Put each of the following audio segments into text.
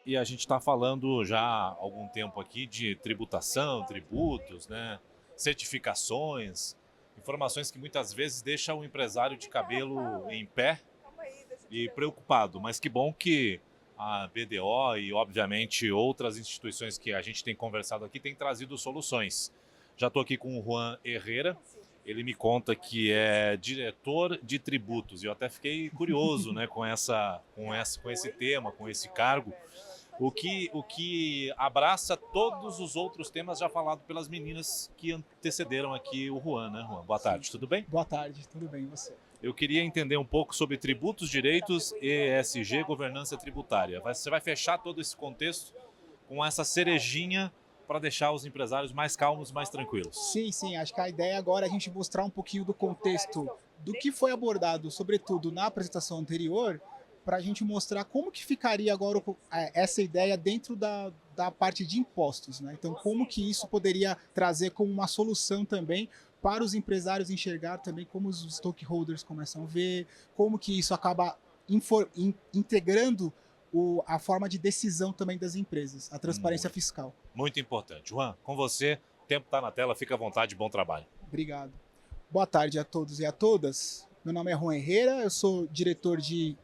e a gente está falando já há algum tempo aqui de tributação, tributos, né? Certificações, informações que muitas vezes deixam o empresário de cabelo em pé e preocupado. Mas que bom que a BDO e, obviamente, outras instituições que a gente tem conversado aqui têm trazido soluções. Já estou aqui com o Juan Herrera. Ele me conta que é diretor de tributos. Eu até fiquei curioso, né, com esse tema, com esse cargo. O que abraça todos os outros temas já falados pelas meninas que antecederam aqui o Juan, né, Juan? Boa tarde, tudo bem? Boa tarde, tudo bem, e você? Eu queria entender um pouco sobre tributos, direitos, ESG, governança tributária. Você vai fechar todo esse contexto com essa cerejinha para deixar os empresários mais calmos, mais tranquilos. Sim, acho que a ideia agora é a gente mostrar um pouquinho do contexto do que foi abordado, sobretudo na apresentação anterior, para a gente mostrar como que ficaria agora essa ideia dentro da parte de impostos, né? Então, como que isso poderia trazer como uma solução também para os empresários enxergar também como os stakeholders começam a ver, como que isso acaba integrando a forma de decisão também das empresas, a transparência fiscal. Muito importante. Juan, com você, o tempo está na tela, fica à vontade, bom trabalho. Obrigado. Boa tarde a todos e a todas. Meu nome é Juan Herrera, eu sou diretor de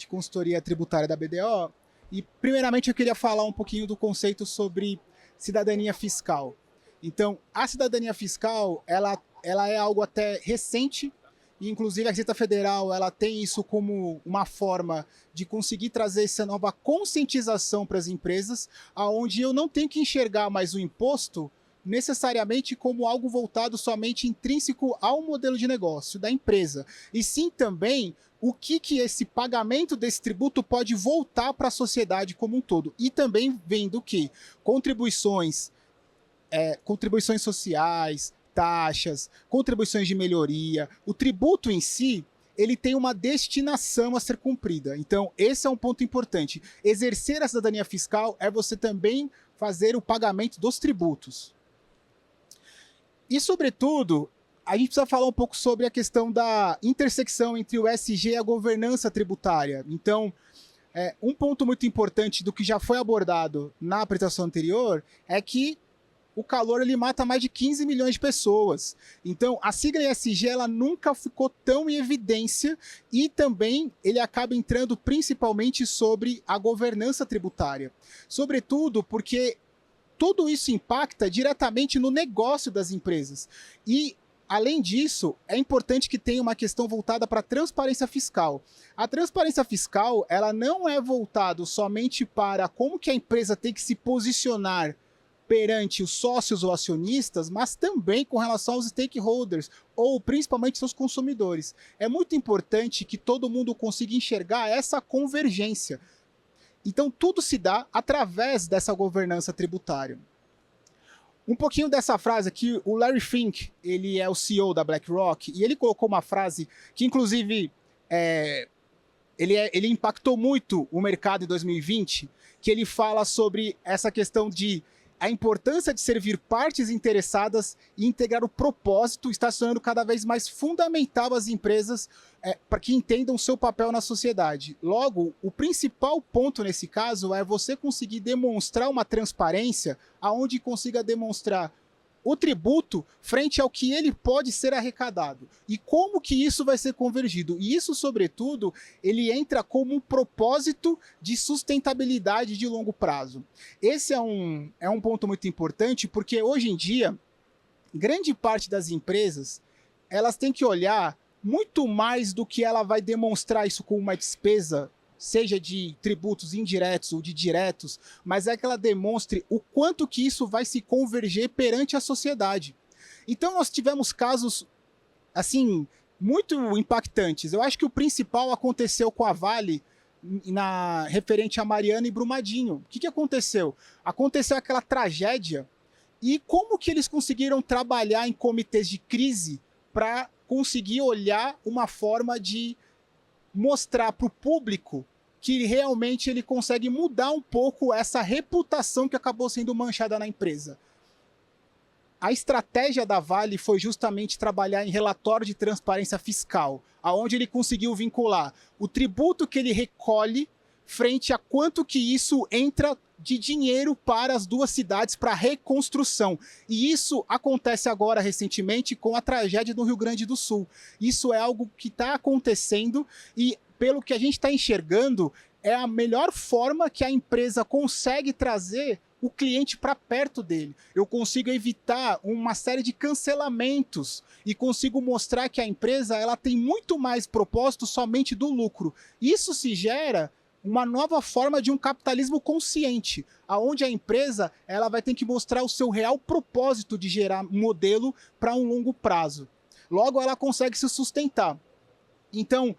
consultoria tributária da BDO e, primeiramente, eu queria falar um pouquinho do conceito sobre cidadania fiscal. Então, a cidadania fiscal, ela é algo até recente, e inclusive a Receita Federal ela tem isso como uma forma de conseguir trazer essa nova conscientização para as empresas, aonde eu não tenho que enxergar mais o imposto necessariamente como algo voltado somente intrínseco ao modelo de negócio da empresa, e sim também o que esse pagamento desse tributo pode voltar para a sociedade como um todo. E também vendo que contribuições sociais, taxas, contribuições de melhoria, o tributo em si, ele tem uma destinação a ser cumprida. Então, esse é um ponto importante. Exercer a cidadania fiscal é você também fazer o pagamento dos tributos. E, sobretudo, a gente precisa falar um pouco sobre a questão da intersecção entre o ESG e a governança tributária. Então, um ponto muito importante do que já foi abordado na apresentação anterior é que o calor ele mata mais de 15 milhões de pessoas. Então, a sigla ESG ela nunca ficou tão em evidência e também ele acaba entrando principalmente sobre a governança tributária. Sobretudo porque tudo isso impacta diretamente no negócio das empresas. E, além disso, é importante que tenha uma questão voltada para a transparência fiscal. A transparência fiscal ela não é voltada somente para como que a empresa tem que se posicionar perante os sócios ou acionistas, mas também com relação aos stakeholders, ou principalmente seus consumidores. É muito importante que todo mundo consiga enxergar essa convergência. Então, tudo se dá através dessa governança tributária. Um pouquinho dessa frase aqui, o Larry Fink, ele é o CEO da BlackRock, e ele colocou uma frase que, inclusive, ele impactou muito o mercado em 2020, que ele fala sobre essa questão de a importância de servir partes interessadas e integrar o propósito está se tornando cada vez mais fundamental às empresas para que entendam seu papel na sociedade. Logo, o principal ponto nesse caso é você conseguir demonstrar uma transparência aonde consiga demonstrar o tributo frente ao que ele pode ser arrecadado e como que isso vai ser convergido. E isso, sobretudo, ele entra como um propósito de sustentabilidade de longo prazo. Esse é um ponto muito importante porque hoje em dia, grande parte das empresas, elas têm que olhar muito mais do que ela vai demonstrar isso como uma despesa, seja de tributos indiretos ou de diretos, mas é que ela demonstre o quanto que isso vai se converger perante a sociedade. Então nós tivemos casos, assim, muito impactantes. Eu acho que o principal aconteceu com a Vale, referente a Mariana e Brumadinho. O que aconteceu? Aconteceu aquela tragédia e como que eles conseguiram trabalhar em comitês de crise para conseguir olhar uma forma de mostrar para o público que realmente ele consegue mudar um pouco essa reputação que acabou sendo manchada na empresa. A estratégia da Vale foi justamente trabalhar em relatório de transparência fiscal, aonde ele conseguiu vincular o tributo que ele recolhe frente a quanto que isso entra de dinheiro para as duas cidades para reconstrução. E isso acontece agora recentemente com a tragédia do Rio Grande do Sul. Isso é algo que está acontecendo e, pelo que a gente está enxergando, é a melhor forma que a empresa consegue trazer o cliente para perto dele. Eu consigo evitar uma série de cancelamentos e consigo mostrar que a empresa ela tem muito mais propósito somente do lucro. Isso se gera uma nova forma de um capitalismo consciente, aonde a empresa ela vai ter que mostrar o seu real propósito de gerar modelo para um longo prazo. Logo, ela consegue se sustentar. Então,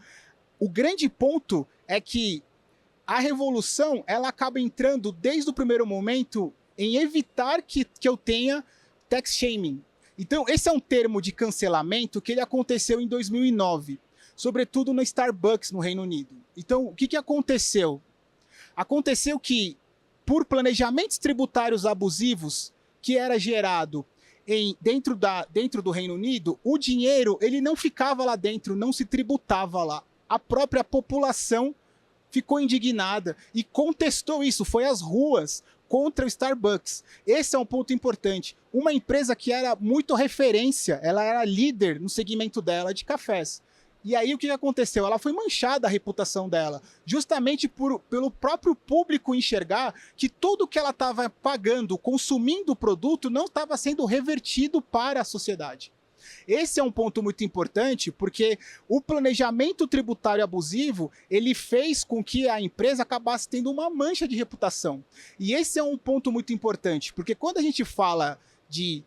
o grande ponto é que a revolução ela acaba entrando desde o primeiro momento em evitar que eu tenha tax shaming. Então, esse é um termo de cancelamento que ele aconteceu em 2009. Sobretudo no Starbucks, no Reino Unido. Então, o que aconteceu? Aconteceu que, por planejamentos tributários abusivos que era gerado dentro do Reino Unido, o dinheiro ele não ficava lá dentro, não se tributava lá. A própria população ficou indignada e contestou isso, foi às ruas contra o Starbucks. Esse é um ponto importante. Uma empresa que era muito referência, ela era líder no segmento dela de cafés. E aí o que aconteceu? Ela foi manchada a reputação dela, justamente pelo próprio público enxergar que tudo que ela estava pagando, consumindo o produto, não estava sendo revertido para a sociedade. Esse é um ponto muito importante, porque o planejamento tributário abusivo, ele fez com que a empresa acabasse tendo uma mancha de reputação. E esse é um ponto muito importante, porque quando a gente fala de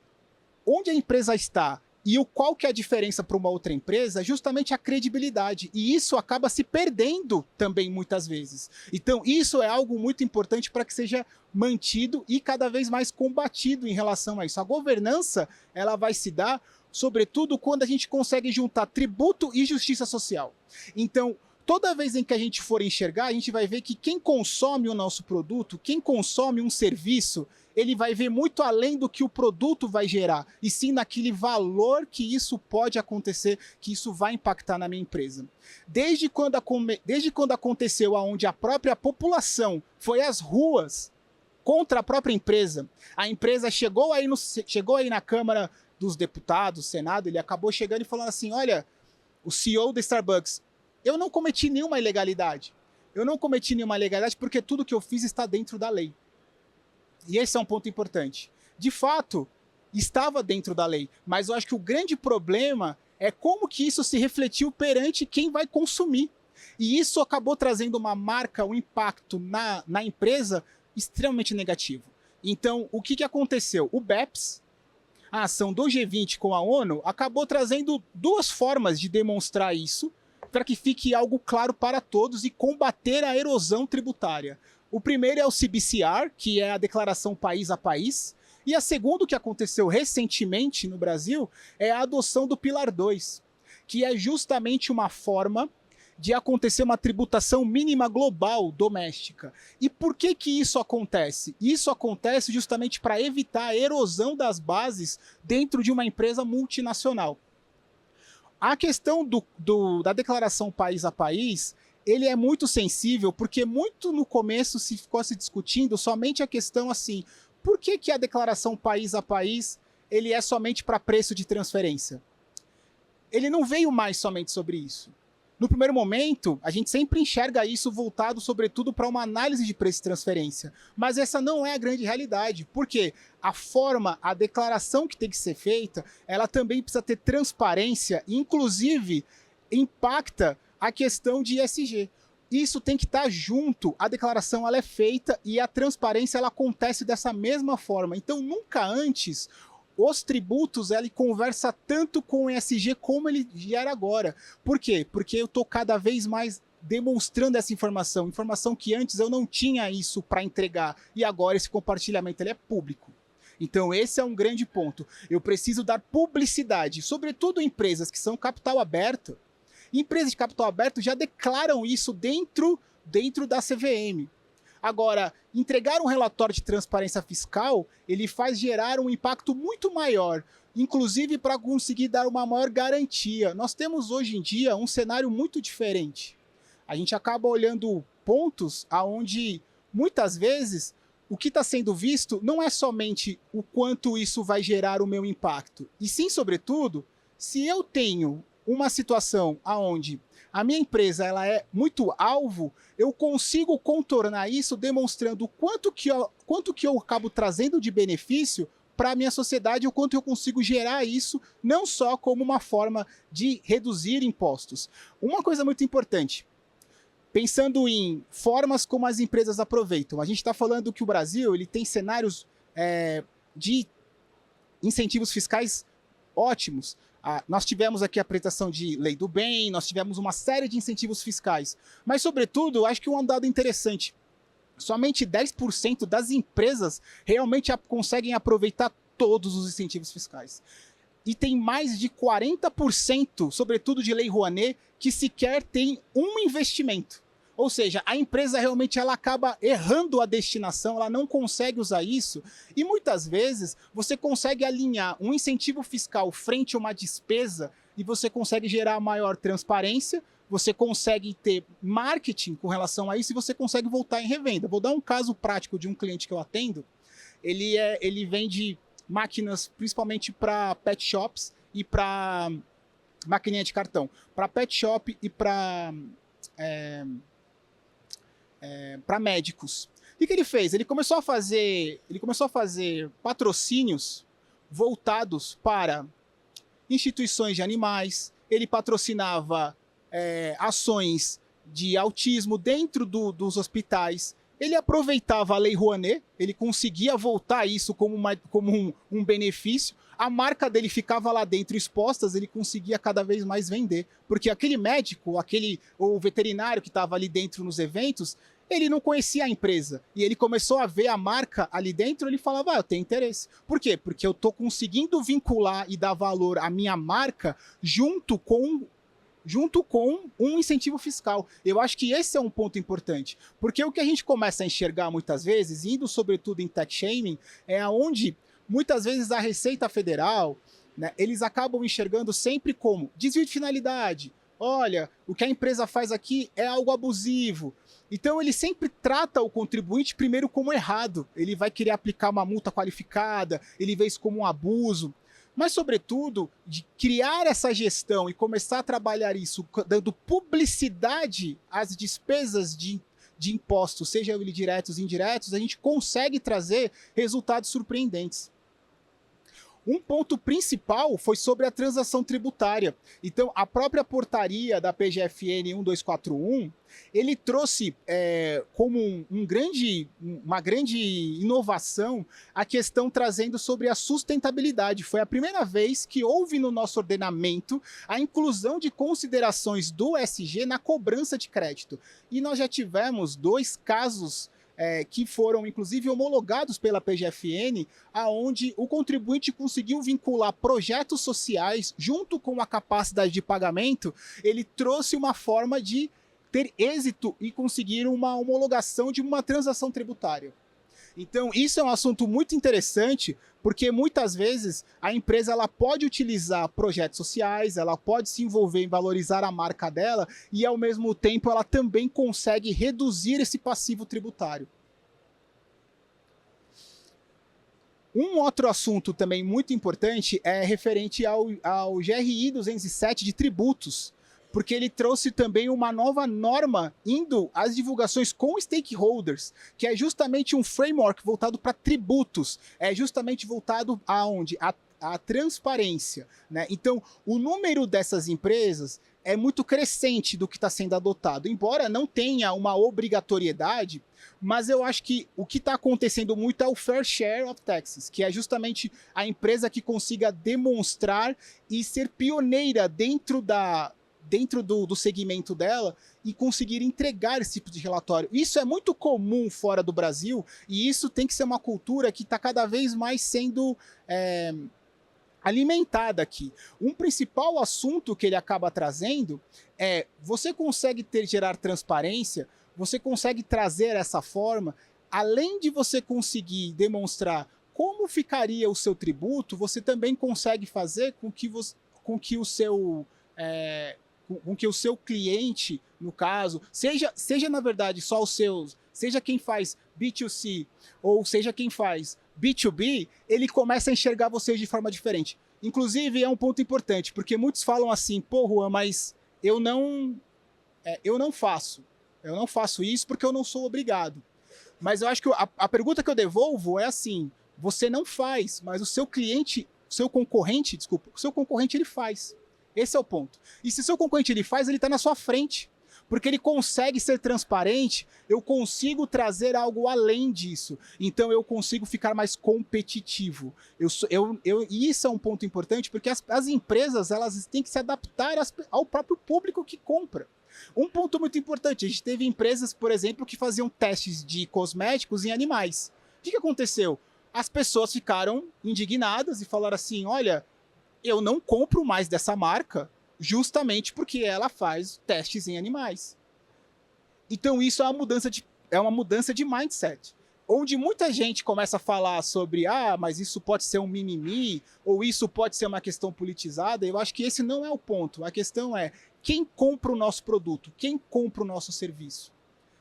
onde a empresa está e qual que é a diferença para uma outra empresa, é justamente a credibilidade. E isso acaba se perdendo também muitas vezes. Então, isso é algo muito importante para que seja mantido e cada vez mais combatido em relação a isso. A governança, ela vai se dar, sobretudo, quando a gente consegue juntar tributo e justiça social. Então, toda vez em que a gente for enxergar, a gente vai ver que quem consome o nosso produto, quem consome um serviço, ele vai ver muito além do que o produto vai gerar, e sim naquele valor que isso pode acontecer, que isso vai impactar na minha empresa. Desde quando aconteceu aonde a própria população foi às ruas contra a própria empresa, a empresa chegou aí na Câmara dos Deputados, Senado, ele acabou chegando e falando assim, olha, o CEO da Starbucks, eu não cometi nenhuma ilegalidade. Eu não cometi nenhuma ilegalidade porque tudo que eu fiz está dentro da lei. E esse é um ponto importante. De fato, estava dentro da lei, mas eu acho que o grande problema é como que isso se refletiu perante quem vai consumir. E isso acabou trazendo uma marca, um impacto na empresa extremamente negativo. Então, o que aconteceu? O BEPS, a ação do G20 com a ONU, acabou trazendo duas formas de demonstrar isso, para que fique algo claro para todos e combater a erosão tributária. O primeiro é o CBCR, que é a declaração país a país, e a segunda, que aconteceu recentemente no Brasil, é a adoção do Pilar 2, que é justamente uma forma de acontecer uma tributação mínima global doméstica. E por que isso acontece? Isso acontece justamente para evitar a erosão das bases dentro de uma empresa multinacional. A questão da declaração país a país, ele é muito sensível, porque muito no começo se ficou se discutindo somente a questão assim, por que a declaração país a país ele é somente para preço de transferência? Ele não veio mais somente sobre isso. No primeiro momento, a gente sempre enxerga isso voltado, sobretudo, para uma análise de preço de transferência. Mas essa não é a grande realidade. Por quê? A declaração que tem que ser feita, ela também precisa ter transparência, inclusive impacta a questão de ESG. Isso tem que estar junto, a declaração ela é feita e a transparência ela acontece dessa mesma forma. Então, nunca antes os tributos, ele conversa tanto com o ESG como ele gera agora. Por quê? Porque eu estou cada vez mais demonstrando essa informação que antes eu não tinha isso para entregar, e agora esse compartilhamento ele é público. Então esse é um grande ponto. Eu preciso dar publicidade, sobretudo empresas que são capital aberto. Empresas de capital aberto já declaram isso dentro da CVM. Agora, entregar um relatório de transparência fiscal, ele faz gerar um impacto muito maior, inclusive para conseguir dar uma maior garantia. Nós temos hoje em dia um cenário muito diferente. A gente acaba olhando pontos aonde muitas vezes o que está sendo visto não é somente o quanto isso vai gerar o meu impacto, e sim, sobretudo, se eu tenho uma situação onde a minha empresa ela é muito alvo, eu consigo contornar isso demonstrando quanto que eu acabo trazendo de benefício para a minha sociedade, o quanto eu consigo gerar isso, não só como uma forma de reduzir impostos. Uma coisa muito importante, pensando em formas como as empresas aproveitam. A gente está falando que o Brasil ele tem cenários de incentivos fiscais ótimos. Nós tivemos aqui a apresentação de lei do bem, nós tivemos uma série de incentivos fiscais. Mas, sobretudo, acho que um dado interessante. Somente 10% das empresas realmente conseguem aproveitar todos os incentivos fiscais. E tem mais de 40%, sobretudo de lei Rouanet, que sequer tem um investimento. Ou seja, a empresa realmente ela acaba errando a destinação, ela não consegue usar isso, e muitas vezes você consegue alinhar um incentivo fiscal frente a uma despesa e você consegue gerar maior transparência, você consegue ter marketing com relação a isso e você consegue voltar em revenda. Vou dar um caso prático de um cliente que eu atendo, ele vende máquinas principalmente para pet shops e para maquininha de cartão, para pet shop e para médicos. O que ele fez? Ele começou a fazer patrocínios voltados para instituições de animais, ele patrocinava ações de autismo dentro dos hospitais, ele aproveitava a lei Rouanet, ele conseguia voltar isso como um benefício, a marca dele ficava lá dentro expostas, ele conseguia cada vez mais vender, porque aquele médico, ou veterinário que estava ali dentro nos eventos, ele não conhecia a empresa, e ele começou a ver a marca ali dentro, ele falava, eu tenho interesse. Por quê? Porque eu estou conseguindo vincular e dar valor à minha marca junto com um incentivo fiscal. Eu acho que esse é um ponto importante, porque o que a gente começa a enxergar muitas vezes, indo sobretudo em tech shaming, é onde muitas vezes a Receita Federal, né, eles acabam enxergando sempre como desvio de finalidade. Olha, o que a empresa faz aqui é algo abusivo. Então ele sempre trata o contribuinte primeiro como errado. Ele vai querer aplicar uma multa qualificada, ele vê isso como um abuso. Mas, sobretudo, de criar essa gestão e começar a trabalhar isso, dando publicidade às despesas de impostos, seja eles diretos ou indiretos, a gente consegue trazer resultados surpreendentes. Um ponto principal foi sobre a transação tributária. Então, a própria portaria da PGFN 1241, ele trouxe como uma grande inovação a questão trazendo sobre a sustentabilidade. Foi a primeira vez que houve no nosso ordenamento a inclusão de considerações do ESG na cobrança de crédito. E nós já tivemos 2 casos que foram, inclusive, homologados pela PGFN, aonde o contribuinte conseguiu vincular projetos sociais junto com a capacidade de pagamento, ele trouxe uma forma de ter êxito e conseguir uma homologação de uma transação tributária. Então, isso é um assunto muito interessante, porque muitas vezes a empresa ela pode utilizar projetos sociais, ela pode se envolver em valorizar a marca dela e, ao mesmo tempo, ela também consegue reduzir esse passivo tributário. Um outro assunto também muito importante é referente ao GRI 207 de tributos, porque ele trouxe também uma nova norma indo às divulgações com stakeholders, que é justamente um framework voltado para tributos, é justamente voltado aonde? A transparência, né? Então, o número dessas empresas é muito crescente do que está sendo adotado, embora não tenha uma obrigatoriedade, mas eu acho que o que está acontecendo muito é o fair share of taxes, que é justamente a empresa que consiga demonstrar e ser pioneira dentro do segmento dela e conseguir entregar esse tipo de relatório. Isso é muito comum fora do Brasil e isso tem que ser uma cultura que está cada vez mais sendo alimentada aqui. Um principal assunto que ele acaba trazendo é você consegue gerar transparência, você consegue trazer essa forma, além de você conseguir demonstrar como ficaria o seu tributo, você também consegue fazer com que o seu com que o seu cliente, no caso, seja na verdade só os seus, seja quem faz B2C ou seja quem faz B2B, ele começa a enxergar vocês de forma diferente. Inclusive, é um ponto importante, porque muitos falam assim, pô, Juan, mas eu não faço isso porque eu não sou obrigado. Mas eu acho que a pergunta que eu devolvo é assim, você não faz, mas o seu concorrente ele faz. Esse é o ponto. E se o seu concorrente ele faz, ele está na sua frente. Porque ele consegue ser transparente, eu consigo trazer algo além disso. Então eu consigo ficar mais competitivo. E isso é um ponto importante, porque as empresas elas têm que se adaptar ao próprio público que compra. Um ponto muito importante, a gente teve empresas, por exemplo, que faziam testes de cosméticos em animais. O que aconteceu? As pessoas ficaram indignadas e falaram assim, olha, eu não compro mais dessa marca, justamente porque ela faz testes em animais. Então isso é uma mudança de mindset. Onde muita gente começa a falar sobre, mas isso pode ser um mimimi, ou isso pode ser uma questão politizada, eu acho que esse não é o ponto. A questão é, quem compra o nosso produto? Quem compra o nosso serviço?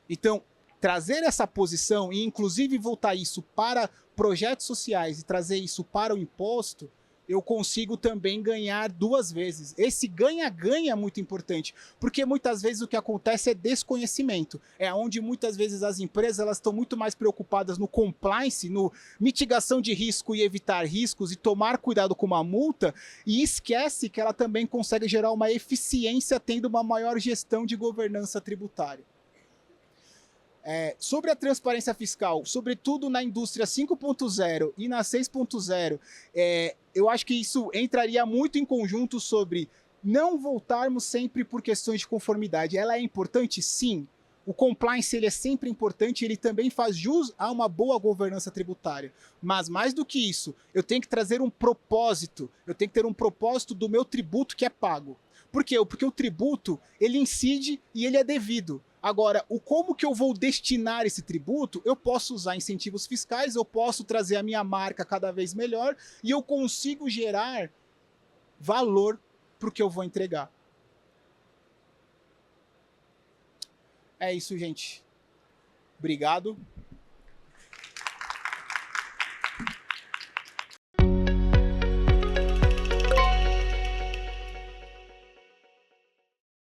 Então, trazer essa posição e inclusive voltar isso para projetos sociais e trazer isso para o imposto, eu consigo também ganhar duas vezes. Esse ganha-ganha é muito importante, porque muitas vezes o que acontece é desconhecimento. É onde muitas vezes as empresas elas estão muito mais preocupadas no compliance, no mitigação de risco e evitar riscos e tomar cuidado com uma multa, e esquece que ela também consegue gerar uma eficiência tendo uma maior gestão de governança tributária. Sobre a transparência fiscal, sobretudo na indústria 5.0 e na 6.0, eu acho que isso entraria muito em conjunto sobre não voltarmos sempre por questões de conformidade. Ela é importante? Sim. O compliance ele é sempre importante, ele também faz jus a uma boa governança tributária. Mas mais do que isso, eu tenho que trazer um propósito, eu tenho que ter um propósito do meu tributo que é pago. Por quê? Porque o tributo, ele incide e ele é devido. Agora, como que eu vou destinar esse tributo? Eu posso usar incentivos fiscais, eu posso trazer a minha marca cada vez melhor e eu consigo gerar valor para o que eu vou entregar. É isso, gente. Obrigado.